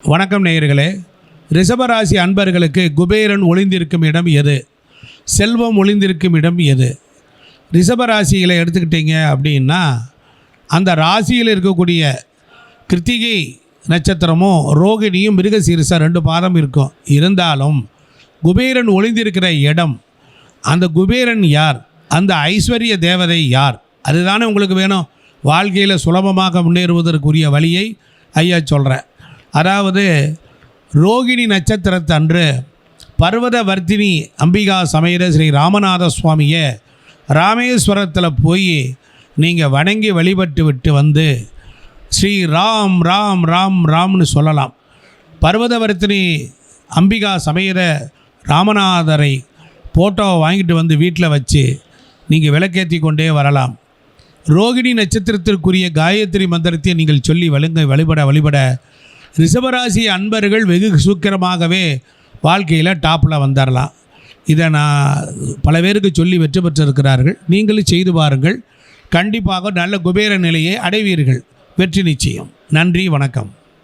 வணக்கம் நேயர்களே. ரிஷபராசி அன்பர்களுக்கு குபேரன் ஒளிந்திருக்கும் இடம் எது? செல்வம் ஒளிந்திருக்கும் இடம் எது? ரிஷபராசிகளை எடுத்துக்கிட்டீங்க அப்படின்னா அந்த ராசியில் இருக்கக்கூடிய கிருத்திகை நட்சத்திரமும் ரோகிணியும் மிருகசீரிசம் 2 பாதம் இருக்கும். இருந்தாலும் குபேரன் ஒளிந்திருக்கிற இடம், அந்த குபேரன் யார்? அந்த ஐஸ்வர்ய தேவதை யார்? அதுதானே உங்களுக்கு வேணும். வாழ்க்கையில் சுலபமாக முன்னேறுவதற்குரிய வழியை ஐயா சொல்கிறேன். அதாவது ரோகிணி நட்சத்திரத்தன்று பர்வதவர்த்தினி அம்பிகா சமேத ஸ்ரீ ராமநாத சுவாமியை ராமேஸ்வரத்தில் போய் நீங்கள் வணங்கி வழிபட்டு விட்டு வந்து ஸ்ரீ ராம் ராம் ராம் ராம்னு சொல்லலாம். பர்வதவர்த்தினி அம்பிகா சமேத ராமநாதரை ஃபோட்டோவை வாங்கிட்டு வந்து வீட்டில் வச்சு நீங்கள் விளக்கேற்றி கொண்டே வரலாம். ரோகிணி நட்சத்திரத்திற்குரிய காயத்ரி மந்திரத்தை நீங்கள் சொல்லி வழிபட ரிஷபராசி அன்பர்கள் வெகு சூக்கிரமாகவே வாழ்க்கையில் டாப்பில் வந்துடலாம். இதை நான் பல பேருக்கு சொல்லி வெற்றி பெற்றிருக்கிறார்கள். நீங்களும் செய்து பாருங்கள். கண்டிப்பாக நல்ல குபேர நிலையை அடைவீர்கள். வெற்றி நிச்சயம். நன்றி, வணக்கம்.